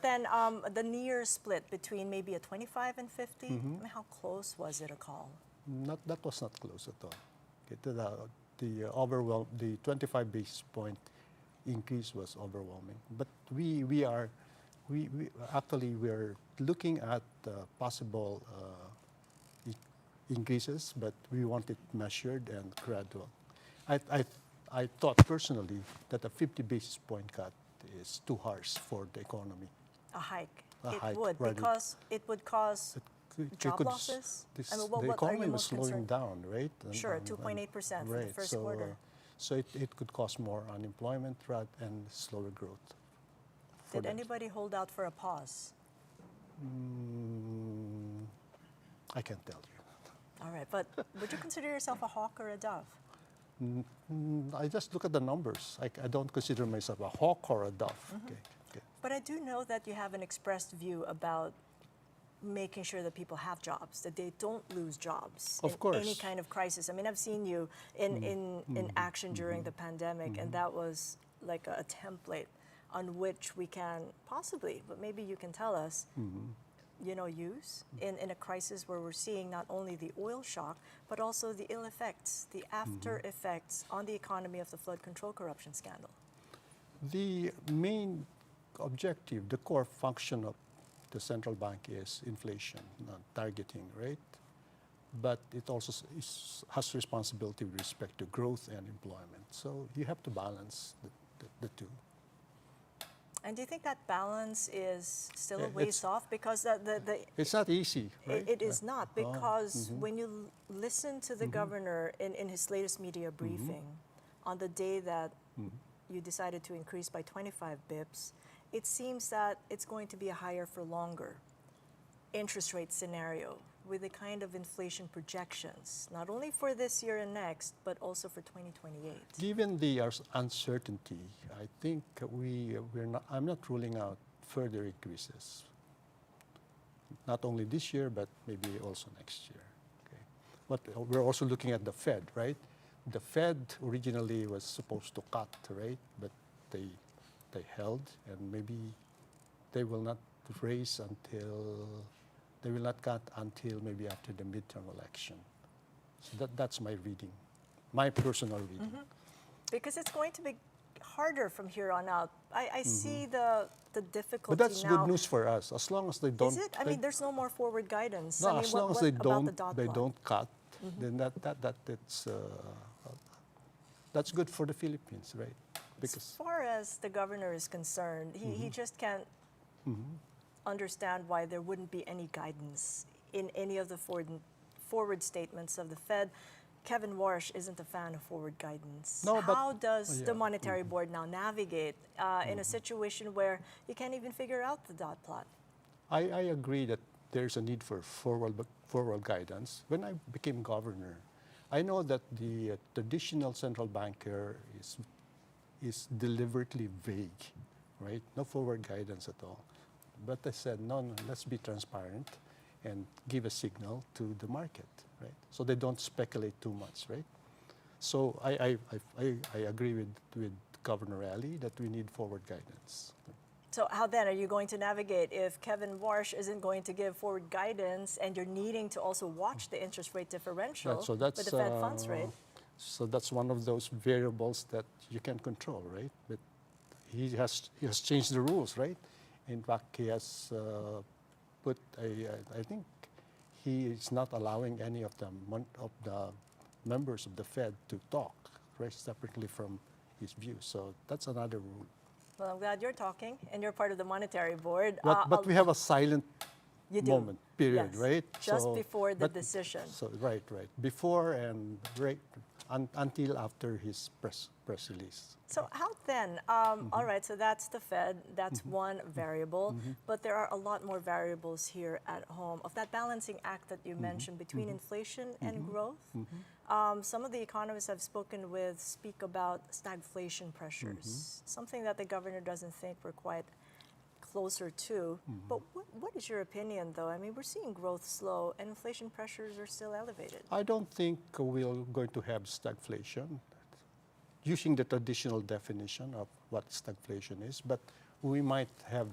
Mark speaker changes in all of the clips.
Speaker 1: Then the near split between maybe a 25 and 50, I mean, how close was it a call?
Speaker 2: That was not close at all. Okay, the 25 basis point increase was overwhelming. But we actually we're looking at possible increases, but we want it measured and gradual. I thought personally that a 50 basis point cut is too harsh for the economy.
Speaker 1: A hike.
Speaker 2: A
Speaker 1: It
Speaker 2: hike,
Speaker 1: would,
Speaker 2: right.
Speaker 1: because it would cause job
Speaker 2: could
Speaker 1: losses. I mean,
Speaker 2: the
Speaker 1: what are
Speaker 2: economy
Speaker 1: you
Speaker 2: was
Speaker 1: most
Speaker 2: slowing
Speaker 1: concerned?
Speaker 2: down, right?
Speaker 1: Sure, 2.8% for the
Speaker 2: right.
Speaker 1: first
Speaker 2: So,
Speaker 1: quarter.
Speaker 2: So it could cause more unemployment and slower growth.
Speaker 1: Did anybody hold out for a pause?
Speaker 2: I can't tell you.
Speaker 1: All right, but would you consider yourself a hawk or a dove?
Speaker 2: I just look at the numbers. I don't consider myself a hawk or a dove. Okay.
Speaker 1: But I do know that you have an expressed view about making sure that people have jobs, that they don't lose jobs
Speaker 2: Of
Speaker 1: in
Speaker 2: course.
Speaker 1: any kind of crisis. I mean, I've seen you in action during the pandemic, and that was like a template on which we can possibly, but maybe you can tell us, use in a crisis where we're seeing not only the oil shock, but also the ill effects, the after effects on the economy of the flood control corruption scandal.
Speaker 2: The main objective, the core function of the central bank is inflation, not targeting, right? But it also has responsibility with respect to growth and employment. So you have to balance the two.
Speaker 1: And do you think that balance is still a ways off? Because
Speaker 2: it's not easy, right?
Speaker 1: It is not, because when you listen to the governor in his latest media briefing, on the day that you decided to increase by 25 bips, it seems that it's going to be a higher for longer interest rate scenario with the kind of inflation projections, not only for this year and next, but also for 2028.
Speaker 2: Given the uncertainty, I think I'm not ruling out further increases. Not only this year, but maybe also next year. Okay. But we're also looking at the Fed, right? The Fed originally was supposed to cut, right? But they held, and maybe they will not raise they will not cut until maybe after the midterm election. So that's my reading, my personal reading.
Speaker 1: Because it's going to be harder from here on out. I see the difficulty now.
Speaker 2: But that's good news for us, as long as they don't.
Speaker 1: Is it? I mean, there's no more forward guidance.
Speaker 2: No,
Speaker 1: I mean,
Speaker 2: as long as they don't cut, then that's good for the Philippines, right?
Speaker 1: Because as far as the governor is concerned, he just can't understand why there wouldn't be any guidance in any of the forward statements of the Fed. Kevin Warsh isn't a fan of forward guidance.
Speaker 2: No,
Speaker 1: How does the Monetary Board now navigate in a situation where you can't even figure out the dot plot?
Speaker 2: I agree that there's a need for forward guidance. When I became governor, I know that the traditional central banker is deliberately vague, right? No forward guidance at all. But I said, no, let's be transparent and give a signal to the market, right? So they don't speculate too much, right? So I agree with Governor Ali that we need forward guidance.
Speaker 1: So how then are you going to navigate if Kevin Warsh isn't going to give forward guidance and you're needing to also watch the interest rate differential with the Fed funds rate?
Speaker 2: So that's one of those variables that you can control, right? But he has changed the rules, right? In fact, he has put I think he is not allowing any of the members of the Fed to talk, right, separately from his views. So that's another rule.
Speaker 1: Well, I'm glad you're talking, and you're part of the Monetary Board.
Speaker 2: But we have a silent moment, period,
Speaker 1: yes.
Speaker 2: right?
Speaker 1: Just before the decision.
Speaker 2: So right. Before and right until after his press release.
Speaker 1: So how then, all right, so that's the Fed, that's one variable, but there are a lot more variables here at home of that balancing act that you mentioned between inflation and growth. Some of the economists I've spoken with speak about stagflation pressures, something that the governor doesn't think we're quite closer to. But what is your opinion, though? I mean, we're seeing growth slow and inflation pressures are still elevated.
Speaker 2: I don't think we're going to have stagflation, using the traditional definition of what stagflation is, but we might have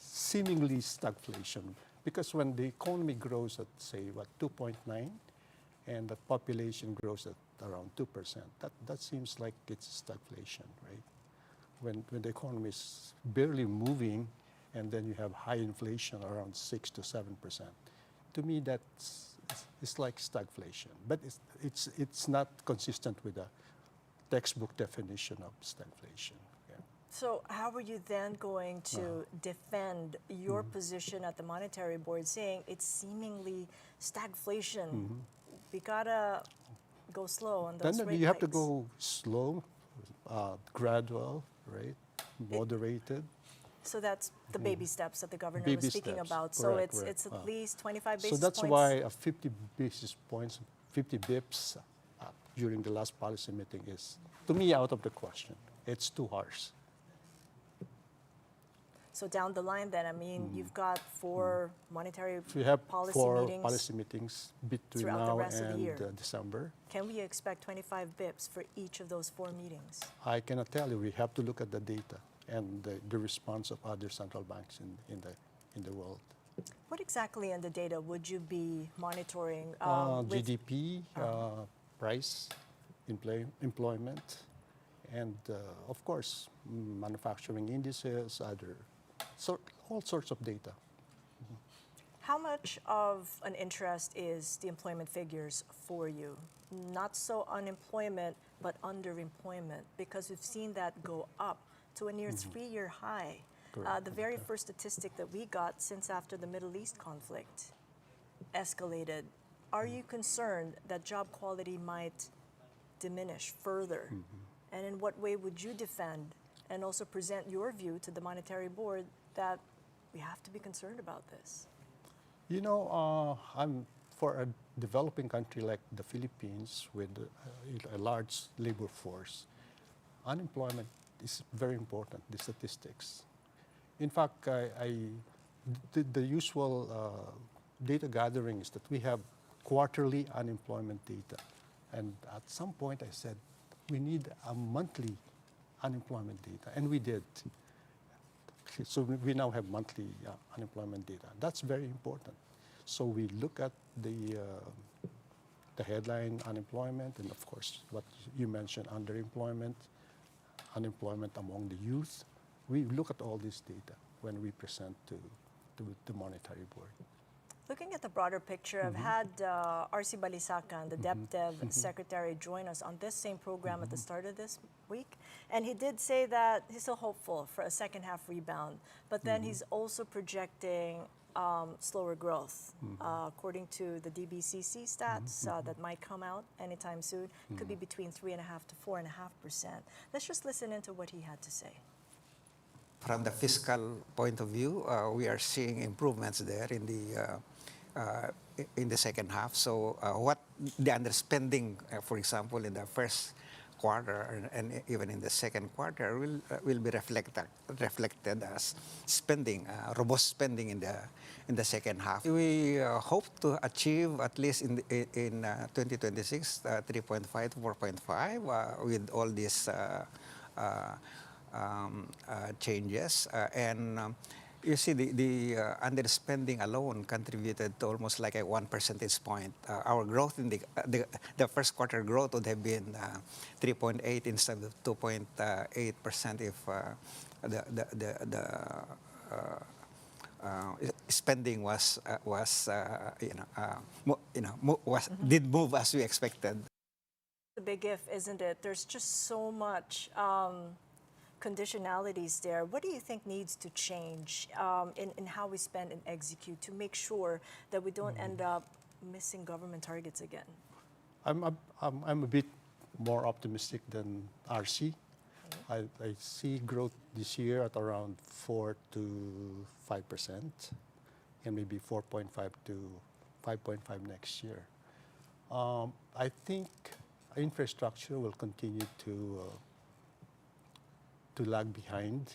Speaker 2: seemingly stagflation. Because when the economy grows at, say, 2.9, and the population grows at around 2%, that seems like it's stagflation, right? When the economy is barely moving, and then you have high inflation around 6 to 7%. To me, it's like stagflation, but it's not consistent with the textbook definition of stagflation. Yeah.
Speaker 1: So how are you then going to defend your position at the Monetary Board saying it's seemingly stagflation? We gotta go slow on those
Speaker 2: Then
Speaker 1: rate
Speaker 2: you have to
Speaker 1: hikes.
Speaker 2: go slow, gradual, right? Moderated.
Speaker 1: So that's the baby steps that the governor
Speaker 2: Baby
Speaker 1: was speaking
Speaker 2: steps.
Speaker 1: about. So
Speaker 2: Correct,
Speaker 1: it's
Speaker 2: correct.
Speaker 1: at least 25 basis
Speaker 2: So
Speaker 1: points.
Speaker 2: that's why a 50 basis points, 50 bips during the last policy meeting is, to me, out of the question. It's too harsh.
Speaker 1: So down the line then, I mean, you've got four monetary
Speaker 2: So we have
Speaker 1: policy
Speaker 2: 4
Speaker 1: meetings
Speaker 2: policy meetings between
Speaker 1: throughout the
Speaker 2: now
Speaker 1: rest of the
Speaker 2: and
Speaker 1: year.
Speaker 2: December.
Speaker 1: Can we expect 25 bips for each of those 4 meetings?
Speaker 2: I cannot tell you. We have to look at the data and the response of other central banks in the world.
Speaker 1: What exactly in the data would you be monitoring? With
Speaker 2: GDP, price, employment, and of course, manufacturing indices, all sorts of data.
Speaker 1: how much of an interest is the employment figures for you? Not so unemployment, but underemployment, because we've seen that go up to a near 3-year high.
Speaker 2: Correct.
Speaker 1: The very first statistic that we got since after the Middle East conflict escalated. Are you concerned that job quality might diminish further? And in what way would you defend and also present your view to the Monetary Board that we have to be concerned about this?
Speaker 2: You know, I'm for a developing country like the Philippines with a large labor force. Unemployment is very important. The statistics. In fact, the usual data gathering is that we have quarterly unemployment data, and at some point I said we need a monthly unemployment data, and we did. So we now have monthly unemployment data. That's very important. So we look at the headline unemployment, and of course what you mentioned, underemployment, unemployment among the youth. We look at all this data when we present to the Monetary Board.
Speaker 1: Looking at the broader picture, I've had R.C. Balisacan, the DepDev Secretary, join us on this same program at the start of this week. And he did say that he's still hopeful for a second half rebound, but then he's also projecting slower growth. According to the DBCC stats that might come out anytime soon, could be between 3.5% to 4.5%. Let's just listen into what he had to say.
Speaker 3: From the fiscal point of view, we are seeing improvements there in the second half. So what the underspending, for example, in the first quarter and even in the second quarter will be reflected as spending, robust spending in the second half. We hope to achieve at least in 2026 3.5 to 4.5 with all these changes, and you see the underspending alone contributed to almost like a 1 percentage point. Our growth in the first quarter growth would have been 3.8 instead of 2.8% if spending did move as we expected.
Speaker 1: The big if, isn't it? There's just so much conditionalities there. What do you think needs to change in how we spend and execute to make sure that we don't end up missing government targets again?
Speaker 2: I'm a bit more optimistic than RC. I see growth this year at around 4 to 5%, and maybe 4.5 to 5.5 next year. I think infrastructure will continue to lag behind.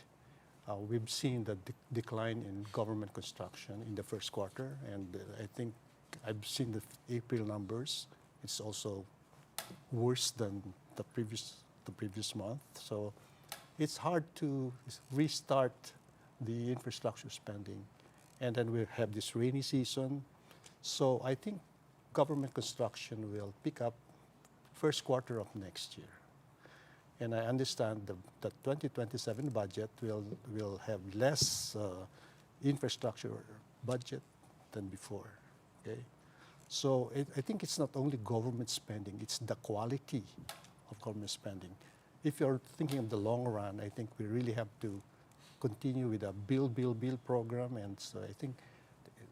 Speaker 2: We've seen the decline in government construction in the first quarter, and I think I've seen the April numbers. It's also worse than the previous month. So it's hard to restart the infrastructure spending. And then we have this rainy season. So I think government construction will pick up first quarter of next year. And I understand the 2027 budget will have less infrastructure budget than before. Okay, so I think it's not only government spending; it's the quality of government spending. If you're thinking of the long run, I think we really have to continue with a build program. And so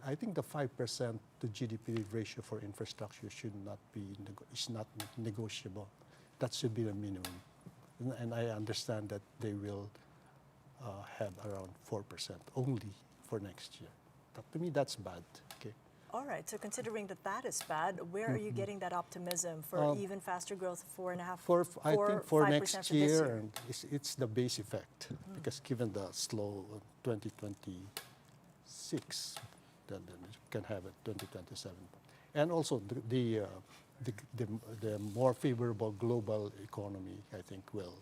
Speaker 2: I think the 5% to GDP ratio for infrastructure should not be is not negotiable. That should be the minimum. And I understand that they will have around 4% only for next year. To me, that's bad. Okay.
Speaker 1: All right, so considering that is bad, where are you getting that optimism for even faster growth, 4.5%?
Speaker 2: I think for
Speaker 1: 5%
Speaker 2: next
Speaker 1: for this
Speaker 2: year, and it's the base effect, because given the slow 2026, then you can have it 2027, and also the more favorable global economy, I think, will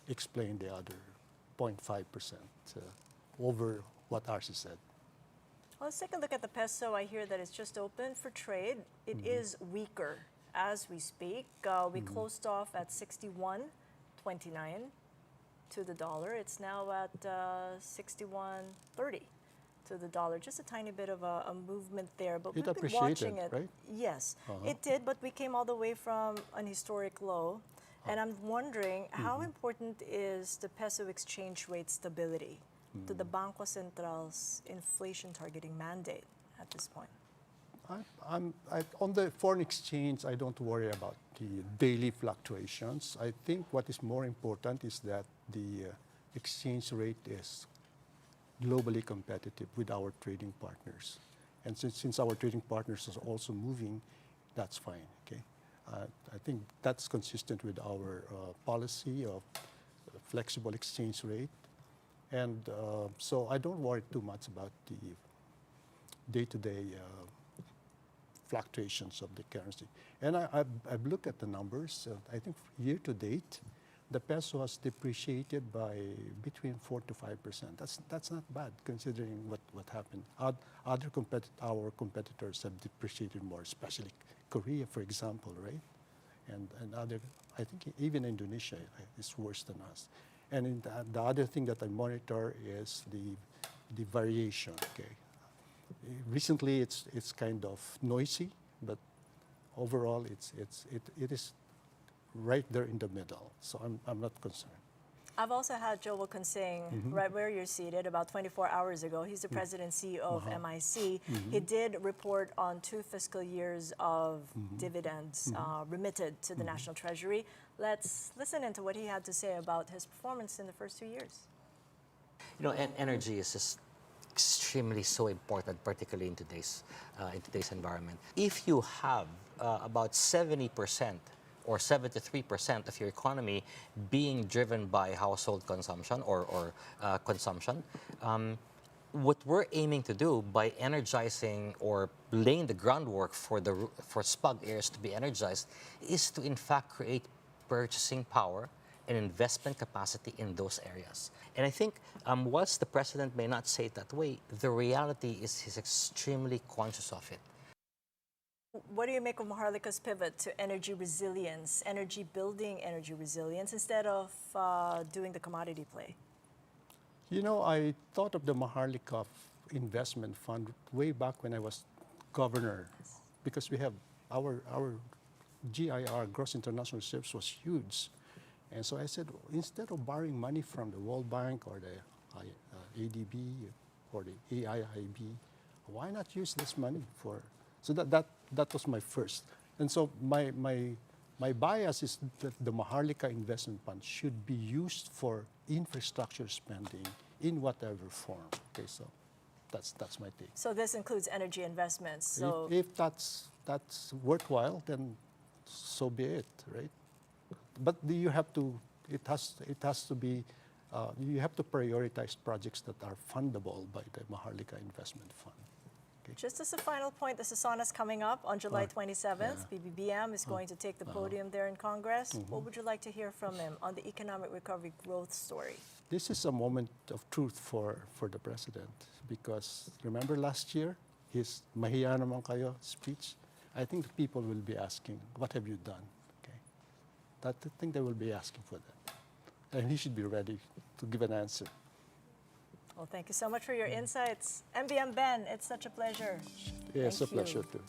Speaker 2: explain the other 0.5% over what Archie said.
Speaker 1: Well, let's take a look at the peso. I hear that it's just open for trade. It is weaker as we speak. We closed off at 61.29 to the dollar. It's now at 61.30 to the dollar. Just a tiny bit of a movement there, but we've been watching it.
Speaker 2: Right?
Speaker 1: Yes, it did, but we came all the way from an historic low. And I'm wondering, how important is the peso exchange rate stability to the Bangko Central's inflation targeting mandate at this point?
Speaker 2: On the foreign exchange, I don't worry about the daily fluctuations. I think what is more important is that the exchange rate is globally competitive with our trading partners. And since our trading partners are also moving, that's fine. Okay, I think that's consistent with our policy of flexible exchange rate. And so I don't worry too much about the day-to-day fluctuations of the currency. And I've looked at the numbers. I think year to date, the peso has depreciated by between 4 to 5%. That's not bad considering what happened. Our competitors have depreciated more, especially Korea, for example, right? And other, I think even Indonesia is worse than us. And the other thing that I monitor is the variation. Okay, recently it's kind of noisy, but overall it is right there in the middle. So I'm not concerned.
Speaker 1: I've also had Joe Wilkins saying, right where you're seated, about 24 hours ago. He's the president and CEO of MIC. He did report on 2 fiscal years of dividends remitted to the National Treasury. Let's listen into what he had to say about his performance in the first 2 years.
Speaker 4: You know, energy is just extremely so important, particularly in today's environment. If you have about 70% or 73% of your economy being driven by household consumption or consumption, what we're aiming to do by energizing or laying the groundwork for SPUG areas to be energized is to in fact create purchasing power and investment capacity in those areas. And I think whilst the president may not say it that way, the reality is he's extremely conscious of it.
Speaker 1: What do you make of Maharlika's pivot to energy resilience, building energy resilience, instead of doing the commodity play?
Speaker 2: You know, I thought of the Maharlika investment fund way back when I was governor, because we have our GIR, gross international reserves, was huge. And so I said, instead of borrowing money from the World Bank or the ADB or the AIIB, why not use this money for? So that was my first. And so my bias is that the Maharlika investment fund should be used for infrastructure spending in whatever form. Okay, so that's my take.
Speaker 1: So this includes energy investments. So
Speaker 2: if that's worthwhile, then so be it, right? But you have to. It has to be. You have to prioritize projects that are fundable by the Maharlika investment fund. Okay.
Speaker 1: Just as a final point, the Sasana is coming up on July 27th.
Speaker 2: Yeah.
Speaker 1: BBBM is going to take the podium there in Congress. What would you like to hear from him on the economic recovery growth story?
Speaker 2: this is a moment of truth for the president, because remember last year, his "Mahiya naman kayo" speech, I think the people will be asking, what have you done? Okay. I think they will be asking for that. And he should be ready to give an answer.
Speaker 1: Well, thank you so much for your insights. MBM Ben, it's such a pleasure.
Speaker 2: Yeah, it's a
Speaker 1: Thank you.
Speaker 2: pleasure too.